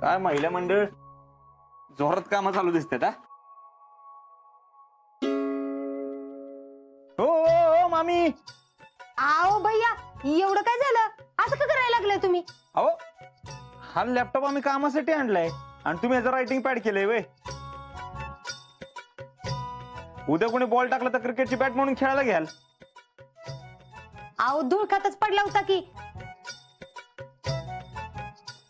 काय महिला मंडळ जोरात काम चालू दिसतात हा. हो मामी. आओ भैया, एवढं काय झालं? असं का करायला लागलाय तुम्ही? अहो हा लॅपटॉप आम्ही कामासाठी आणलाय आणि तुम्ही याचं रायटिंग पॅड केलंय वे. उद्या कोणी बॉल टाकला तर क्रिकेटची बॅट म्हणून खेळायला घ्याल. आओ धुळखातच पडला होता की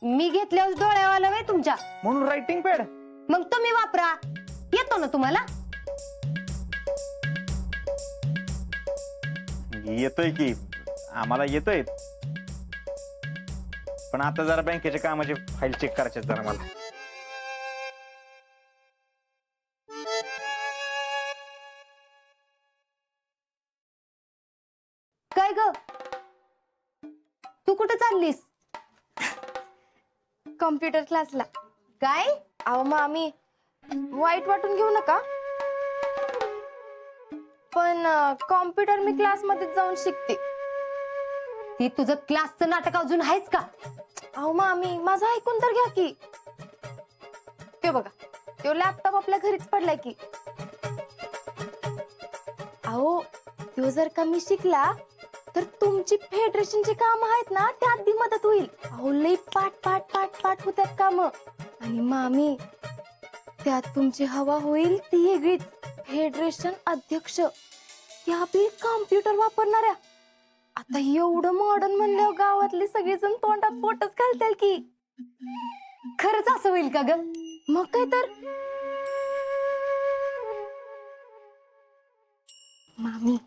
मी घेतल्यावर डोळ्यावाला वे तुमच्या, म्हणून रायटिंग पॅड. मग तुम्ही वापरा, येतो ना तुम्हाला. येतोय की आम्हाला येतोय, पण आता जरा बँकेच्या कामाचे फाईल चेक करायचे जरा मला. काय ग, तू कुठे चाललीस? कॉम्प्युटर क्लासला. काय? अहो मामी, वाईट वाटून घेऊ नका, पण कॉम्प्युटर मी क्लासमध्ये जाऊन शिकते. ती तुझं क्लासचं नाटक अजून आहेच का? अहो मामी, माझं ऐकून तर घ्या की. ते बघा, तो लॅपटॉप आपल्या घरीच पडलाय की. अहो तो जर का मी शिकला तर तुमची फेडरेशनची काम आहेत ना त्यात बी मदत होईल. अहो लई पाठ पाठ पाठ पाठ होत्यात काम. आणि मामी, त्यात तुमची हवा होईल ती वेगळीच. फेडरेशन अध्यक्ष, त्या बी कॉम्प्युटर वापरणाऱ्या. आता एवढं मॉडर्न म्हणल्यावर गावातली सगळेजण तोंडात पोटच घालतील की. खरंच असं होईल का ग? मग काय तर. मामी,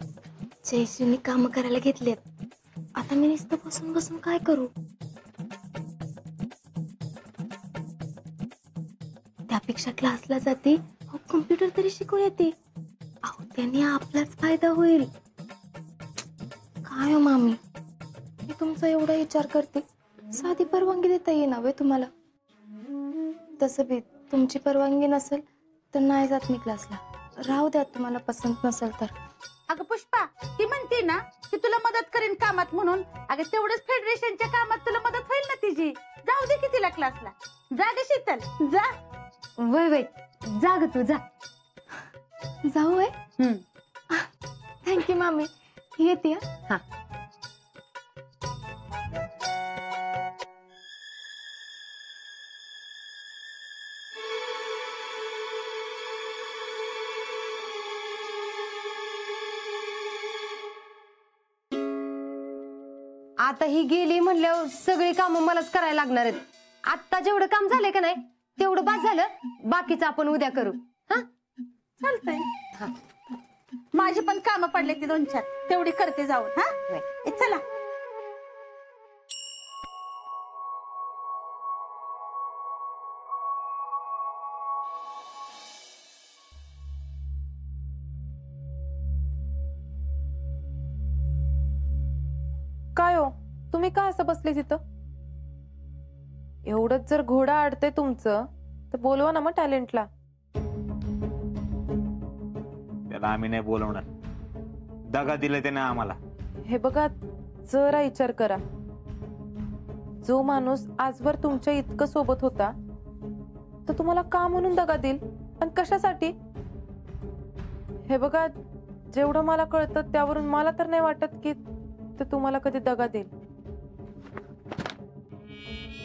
जयश्रीने काम करायला घेतलेत. आता मी नुसतं बसून बसून काय करू? त्यापेक्षा क्लासला जाते, कॉम्प्युटर तरी शिकून येते. अहो त्याने आपलाच फायदा होईल. काय हो मामी, मी तुमचा एवढा विचार करते, साधी परवानगी देता येईना वे तुम्हाला. तसं बी तुमची परवानगी नसेल तर नाही जात मी क्लासला. राहू द्या, तुम्हाला पसंत नसेल तर. अगं पुष्पा, ती म्हणते ना की तुला मदत करेन कामात म्हणून. अगं तेवढंच फेडरेशनच्या कामात तुला मदत होईल ना तिची. जाऊ दे की तिला क्लासला. जा ग शीतल, जा. वय वय, जा ग तू जा. जाऊ आहे. थँक्यू मामी, येते. हा. आता ही गेली म्हणल्यावर सगळी कामं मलाच करायला लागणार आहेत. आता जेवढं काम झालंय का नाही तेवढं बास झालं, बाकीचं आपण उद्या करू. हा चालतंय. माझी पण कामं पडले ती 2-4, तेवढी करते जाऊन. हा चला. काय हो, तुम्ही का असं बसले तिथं? एवढंच जर घोडा अडते तुमचं तर बोलवा ना मग टॅलेंटला. त्याला आम्ही नाही बोलवणार. दगा दिला त्याने आम्हाला. हे बघा, जरा विचार करा. जो माणूस आजवर तुमच्या इतकं सोबत होता तर तुम्हाला का म्हणून दगा देईल आणि कशासाठी? हे बघा, जेवढं मला कळतं त्यावरून मला तर नाही वाटत की ते तुम्हाला कधी दगा देईल.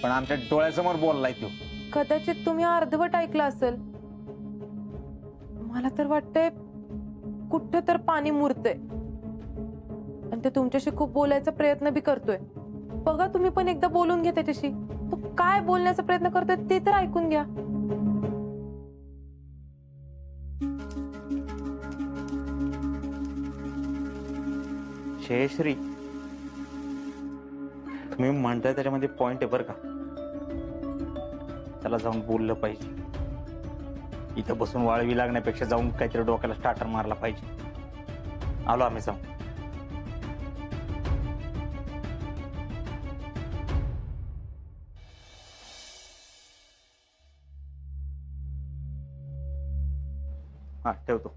पण आमच्या डोळ्यासमोर बोललाय तो. कदाचित तुम्ही अर्धवट ऐकलं असेल. मला तर वाटतंय कुठे तर पाणी मुरतंय आणि ते तुमच्याशी खूप बोलायचा प्रयत्न बी करतोय. बघा, तुम्ही पण एकदा बोलून घ्या त्याच्याशी. तो काय बोलण्याचा प्रयत्न करतोय ते तर ऐकून घ्या. जयश्री, तुम्ही म्हणताय त्याच्यामध्ये पॉइंट आहे बरं का. त्याला जाऊन बोललं पाहिजे. इथं बसून वाळवी लागण्यापेक्षा जाऊन काहीतरी डोक्याला स्टार्टर मारला पाहिजे. आलो आम्ही जाऊन. हा ठेवतो.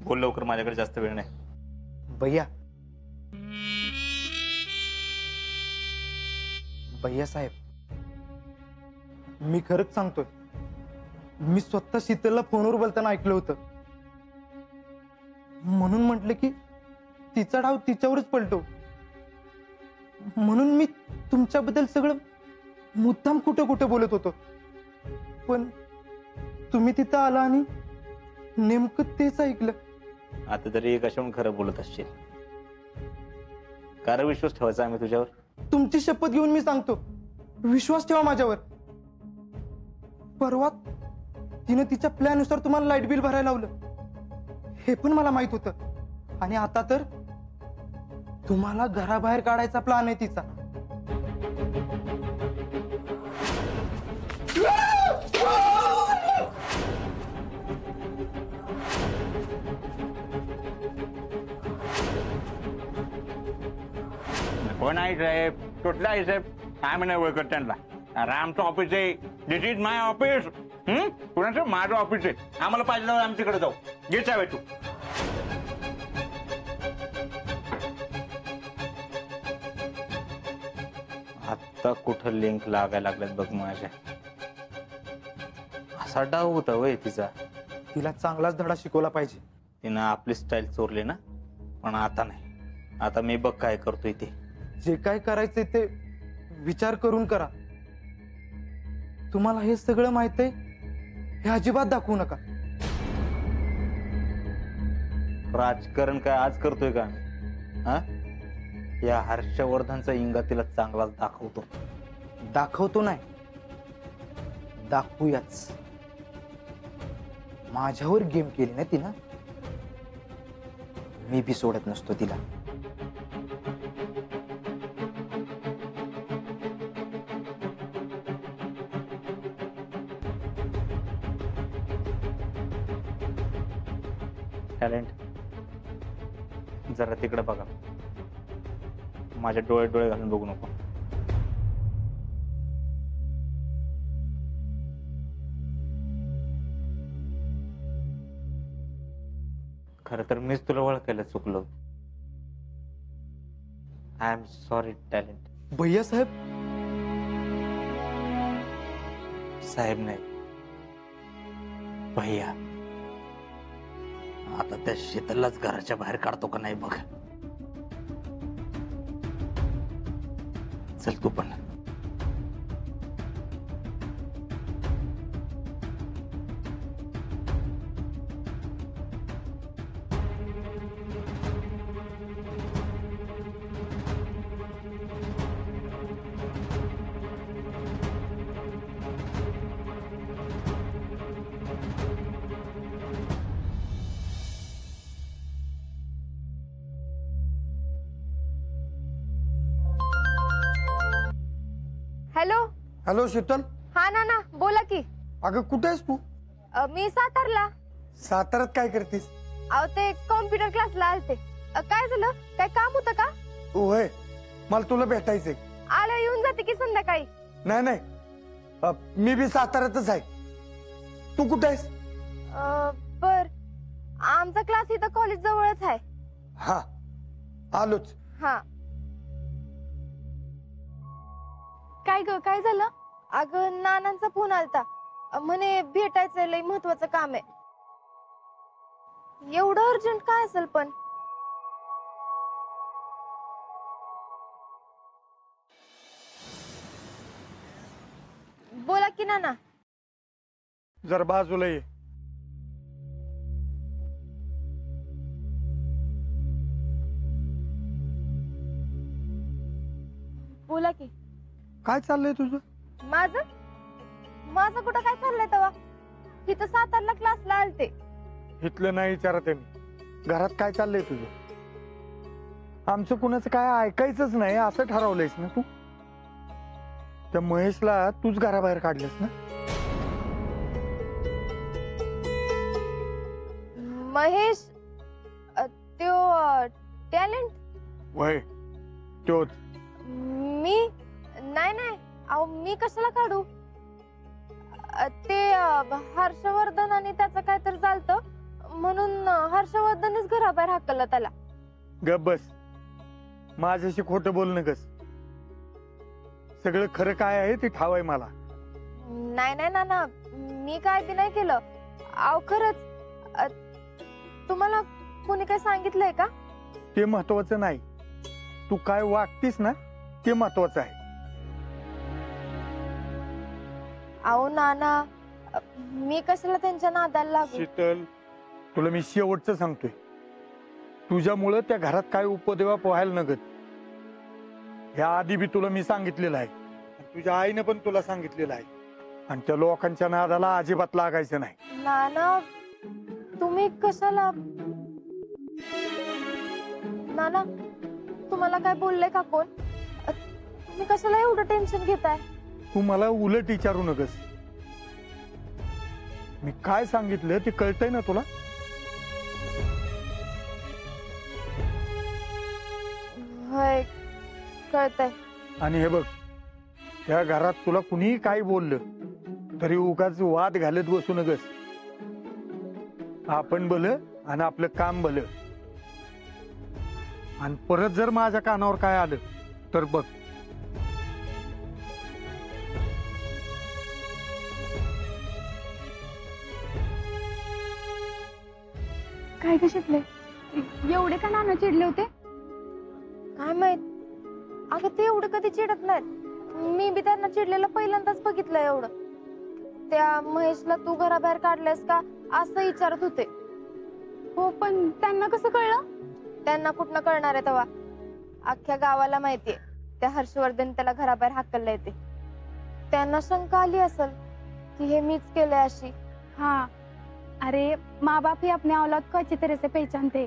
बोल लवकर, माझ्याकडे जास्त वेळ नाही. भैया, भैयासाहेब, मी खरंच सांगतोय, मी स्वतः शीतलला फोनवर बोलताना ऐकलं होतं, म्हणून म्हटलं की तिचा डाव तिच्यावरच पलटो. म्हणून मी तुमच्याबद्दल सगळं मुद्दाम कुठं कुठं बोलत होतो, पण तुम्ही तिथं आला आणि नेमकं तेच ऐकलं. आता तरी कशाहून खरं बोलत असशील? कारण विश्वास ठेवायचा आम्ही तुझ्यावर. तुमची शपथ घेऊन मी सांगतो, विश्वास ठेवा माझ्यावर. परवा तिनं तिच्या प्लॅननुसार तुम्हाला लाईट बिल भरायला लावलं, हे पण मला माहित होतं. आणि आता तर तुम्हाला घराबाहेर काढायचा प्लॅन आहे तिचा. कोण आहे साहेब? कुठला आहे साहेब? काय म्हणा ओळखत त्यांना? अरे आमचं ऑफिस आहे, दिस इज माय ऑफिस. कुणाचं? माझं ऑफिस आहे. आम्हाला पाहिजे आम्ही तिकडे जाऊ. घे चावी तू. आता कुठं लिंक लागायला लागल्यात बघ माझ्या. असा डाव होता वय तिचा. तिला चांगलाच धडा शिकवला पाहिजे. तिनं आपली स्टाईल चोरली ना, पण आता नाही. आता मी बघ काय करतोय ते. जे काय करायचंय ते विचार करून करा. तुम्हाला हे सगळं माहित आहे हे अजिबात दाखवू नका. राजकारण काय आज करतोय का आम्ही? हा, या हर्षवर्धनचा इंगा तिला चांगलाच दाखवतो. दाखवतो नाही, दाखवूयाच. माझ्यावर गेम केली ना तिनं, मी बी सोडत नसतो तिला. टॅलेंट, जरा तिकडे बघा. माझ्या डोळे डोळे घालून बघू नको. खर तर मीच तुला ओळखायला चुकलो. I am sorry talent. भैयासाहेब, साहेब नाही, भैया. आता त्या शीतललाच घराच्या बाहेर काढतो का नाही बघ. चल तू पण. हॅलो. हॅलो शीतल. हा नाना, बोला की. अगं कुठे आहेस तू? मी सातारला. साताऱ्यात काय करतीस? अहो ते कॉम्प्युटर क्लासला आलते. काय झालं? काय काम होतं का? होय, मला तुला भेटायचंय. आलं येऊन जाते की संध्याकाळी. नाही नाही, मी बी साताऱ्यातच आहे. तू कुठे आहेस? बर, आमचा क्लास इथं कॉलेज जवळच आहे. हा, आलोच. हा. काय ग, काय झालं? अगं नानांचा फोन आलता, म्हणे भेटायचंय, लय महत्वाचं काम आहे. एवढं अर्जंट काय असेल पण? बोला की नाना. जर बाजूला ये. बोला की. काय चाललंय तुझं? माझं माझं कुठं काय चाललंय तेव्हा? इथं सातारला क्लासला आलते. इथलं नाही विचारत आहे मी. घरात काय चाललंय तुझं? आमचं कुणाचं काय ऐकायचंच नाही असं ठरवलंयस ना तू? त्या महेशला तूच घराबाहेर काढलेस ना? महेश तो टॅलेंट? वय तोच. मी नाही नाही, अहो मी कशाला काढू? ते हर्षवर्धन आणि त्याचं काहीतरी चालतं म्हणून हर्षवर्धनच घराबाहेर हाकललं त्याला. गप बस, माझ्याशी खोटं बोल नकस. सगळं खरं काय आहे ते ठाव आहे मला. नाही नाही नाना, मी काय बी नाही केलं. अहो खरंच तुम्हाला कोणी काय सांगितलंय का? ते महत्वाचं नाही, तू काय वागतीस ना ते महत्वाचं आहे. अहो नाना, मी कशाला त्यांच्या नादाला लागू? शीतल, तुला मी शेवटचं सांगतोय, तुझ्यामुळं त्या घरात काय उपदेवा व्हायला नगत. ह्या आधी बी तुला मी सांगितलेलं आहे, तुझ्या आईने पण तुला सांगितलेलं आहे. आणि त्या लोकांच्या नादाला अजिबात लागायचं नाही. नाना तुम्ही कशाला? नाना तुम्हाला काय बोलले का कोण? तुम्ही कशाला एवढं टेन्शन घेताय? तू मला उलट विचारू नकस. मी काय सांगितलं ते कळतंय ना तुला? होय कळतंय. आणि हे बघ, त्या घरात तुला कुणीही काही बोललं तरी उगाच वाद घालत बसू नकस. आपण भलं आणि आपलं काम भलं. आणि परत जर माझ्या कानावर काय आलं तर बघ. काय ग शिकले, एवढे का नाना चिडले होते? काय माहित. अगं ते एवढं कधी चिडत नाहीत. मी बी त्यांना चिडलेलं पहिल्यांदाच बघितलं एवढं. त्या महेशला तू घराबाहेर काढलेस का असं विचारत होते. हो, पण त्यांना कसं कळलं? त्यांना कुठनं कळणार आहे तेव्हा? अख्ख्या गावाला माहितीये त्या हर्षवर्धन त्याला घराबाहेर हाकलले येते. त्यांना शंका आली असेल की हे मीच केलंय अशी. हाँ, अरे माँ बाप ही अपने औलाद को अच्छी तरह से पहचानते.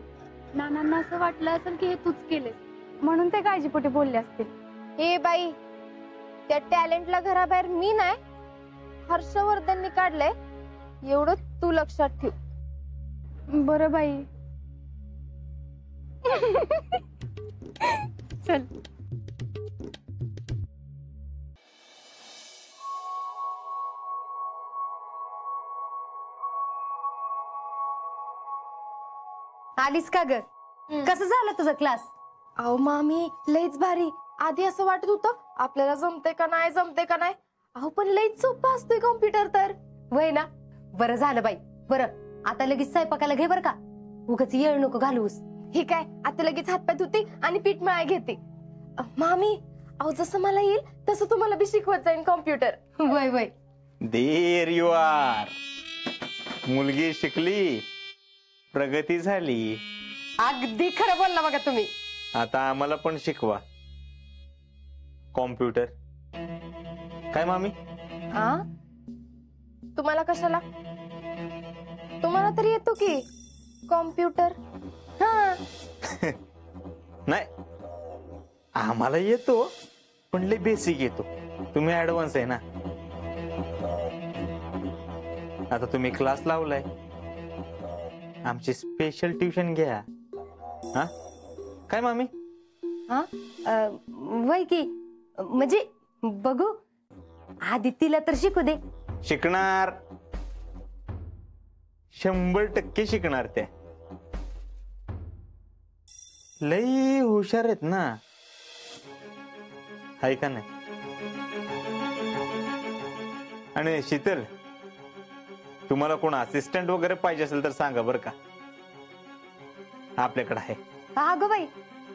नानांना असं वाटलं असेल की हे तूच केलेस, म्हणून ते काळजीपोटी बोलले असतील. हे बाई, त्या टॅलेंटला घराबाहेर मी नाही, हर्षवर्धननी काढलंय एवढं तू लक्षात ठेव. बरं बाई. चल. आलीस का ग? कसं झालं तुझा क्लास? अहो मामी लईच भारी. आधी असं वाटत होतं आपल्याला जमते का नाही जमते का नाही. अहो पण लईच सोपं असतोय कॉम्प्युटर तर. वय ना, बरं झालं बाई. बरं आता लगेच स्वयंपाकाला घे बर का, उगाच येळ नको घालूस. हे काय, आता लगेच हातपाय धुते आणि पीठ मळाय घेते. मामी अहो जसं मला येईल तसं तुम्हाला बी शिकवत जाईन कॉम्प्युटर. वय वय. There you are. मुलगी शिकली, प्रगती झाली. अगदी खरं बोलला बघा तुम्ही. आता आम्हाला पण शिकवा कॉम्प्युटर. काय मामी? हा, तुम्हाला कशाला? तुम्हाला तरी येतो की कॉम्प्युटर? हा. नाही, आम्हाला येतो पण लय बेसिक येतो. तुम्ही ऍडव्हान्स आहे ना. आता तुम्ही क्लास लावलाय, आमची स्पेशल ट्युशन घ्या. हा काय मामी? हा वय की, म्हणजे बघू आधी तिला तर शिकू दे. शिकणार, 100% शिकणार. त्या लई हुशार आहेत ना, हाय का नाही? आणि शीतल, तुम्हाला कोण असिस्टंट वगैरे पाहिजे असेल तर सांगा बरं का, आपल्याकडे आहे. हा गो बाई,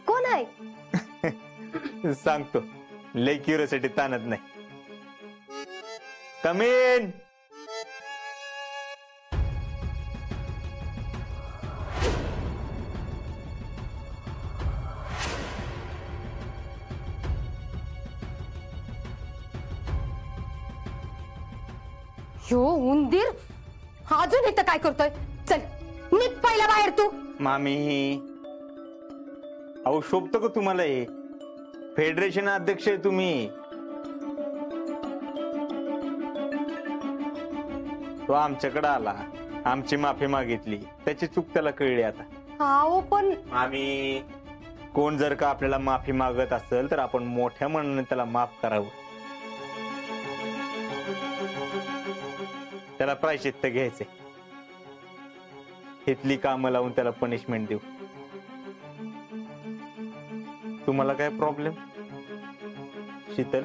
कोण आहे? सांगतो, लई क्युरियोसिटी ताणत नाही. कम इन. ह्यो उंदीर अजून इथं काय करतोय? चल निघ पहिला बाहेर तू. मामी, अहो शोभतं का तुम्हाला हे? फेडरेशन अध्यक्ष आहे तुम्ही. तो आमच्याकडे आला, आमची माफी मागितली, त्याची चूक त्याला कळली. आता हो पण आम्ही कोण जर का आपल्याला माफी मागत असेल तर आपण मोठ्या मनाने त्याला माफ करावं. त्याला प्रायश्चित्त घ्यायचे, इथली कामं लावून त्याला पनिशमेंट देऊ. तुम्हाला काय प्रॉब्लेम शीतल?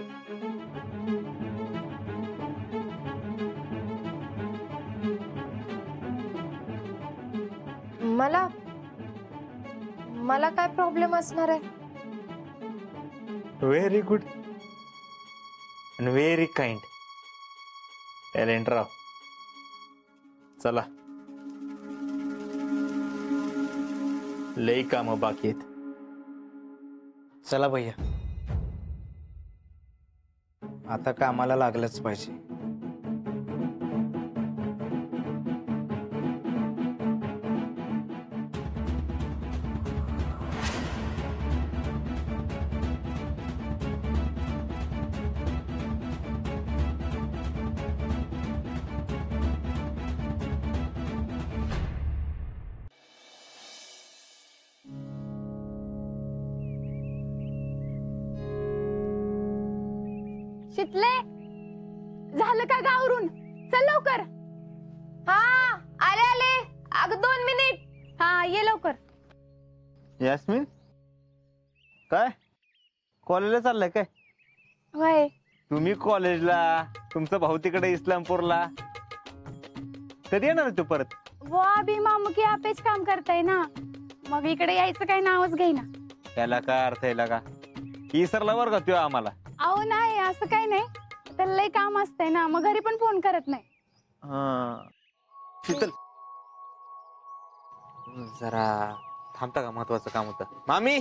मला मला काय प्रॉब्लेम असणार आहे? व्हेरी गुड आणि व्हेरी काइंड टॅलेंट राव. चला लई काम बाकी आहेत. चला भैया, आता कामाला लागलंच पाहिजे. शितले, झालं का गावरून? चल लवकर. हा आले आले. अगं 2 मिनिट. हा ये लवकर. यास्मिन, काय कॉलेजला चाललंय काय? होय. तुम्ही कॉलेजला, तुमचा भाऊ तिकडे इस्लामपूरला. कधी येणार तू परत? वो अभी मामू की यहाँ पेच काम करताय ना, मग इकडे यायचं काही नावच घेईना. त्याला काय अर्थ आहे का? इसरला वर का तो आम्हाला? अहो नाही, असं काही नाही, त्याला लय काम असतंय ना, मग घरी पण फोन करत नाही. शीतल जरा थांबता का? महत्वाचं काम होतं. मामी.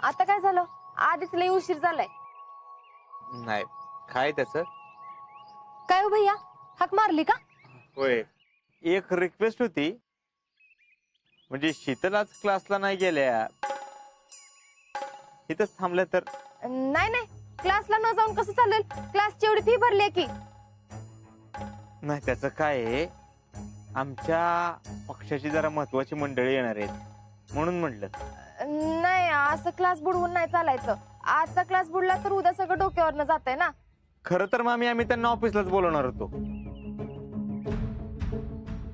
आता काय झालं? आधीच लय उशीर झालाय. नाही काय त्याच? काय हो भैया, हाक मारली का? होय, एक रिक्वेस्ट होती. म्हणजे शीतल आज क्लासला नाही गेल्या, इथंच थांबल्या तर? नाही नाही, क्लासला न जाऊन कसं चालेल? क्लासची एवढी फी भरली की. नाही त्याचं काय आहे, आमच्या पक्षाची जरा महत्वाची मंडळी येणार आहेत म्हणून म्हटलं. नाही, असं क्लास बुडवून नाही चालायचं. आजचा क्लास बुडला तर उद्या सगळं डोक्यावरनं जातंय ना. खरं तर मामी आम्ही त्यांना ऑफिसलाच बोलवणार होतो,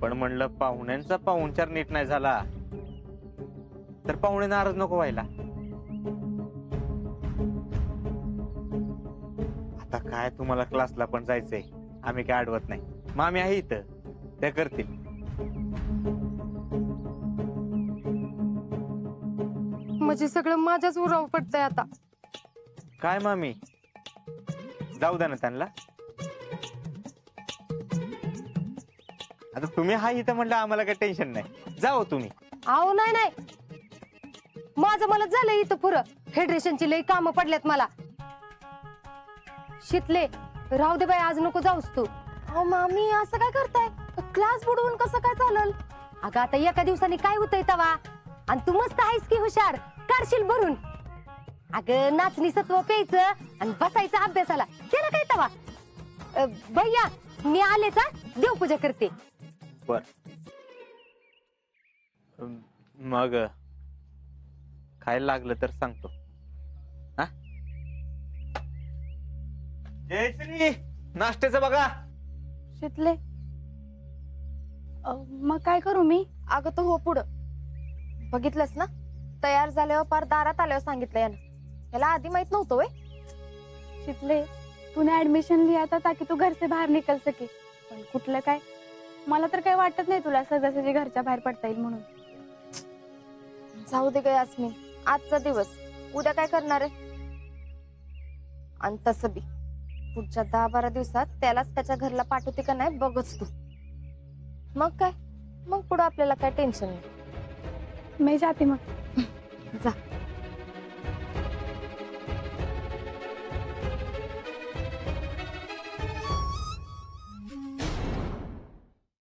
पण म्हणलं पाहुण्यांचा पाहुणचार नीट नाही झाला तर पाहुणे नाराज नको व्हायला. आता काय तुम्हाला क्लासला पण जायचंय, आम्ही काय अडवत नाही. मामी आहे इथं, त्या करतील. म्हणजे सगळं माझ्याच उरावर पडतंय आता. काय मामी, जाऊ द्या ना त्यांना. आता तुम्ही हा इथं म्हटलं आम्हाला काही टेन्शन नाही, जाओ तुम्ही. अहो नाही नाही, माझं मलाच झालं इथं पुरं. फेडरेशनची लई कामं पडल्यात मला. शितले, राहू दे बाई, आज नको जाऊस तू. अहो मामी, असं काय करताय? क्लास बुडवून कसं काय चालल? अगं आता एका दिवसाने काय होतंय तवा? आणि तू मस्त आहेस की हुशार, काढशील भरून. अगं नाचणी सत्व प्यायचं आणि बसायचं अभ्यासाला, त्याला काय तवा? भैया मी आलेच, देवपूजा करते. बर, मग खायला लागलं तर सांगतो. हा, जयश्री, नाश्त्याचं बघा. शितले, मग काय करू मी? अगं तो हो पुढं. बघितलंस ना, तयार झाल्यावर पार दारात आल्यावर सांगितलं यानं. याला आधी माहित नव्हतं वय. शितले, तूने ऍडमिशन लिया था ताकि तू घर से बाहेर निकल सके, पण कुठलं काय? मला तर काही वाटत नाही तुला सहजासहजी घरच्या बाहेर पडता येईल म्हणून. जाऊ दे ग यास्मिन, आजचा दिवस. उद्या काय करणार आहे? आणि तसं बी पुढच्या 10-12 दिवसात त्यालाच त्याच्या घरला पाठवते का नाही बघच तू. मग काय, मग पुढं आपल्याला काय टेन्शन नाही. मी जाते मग. जा.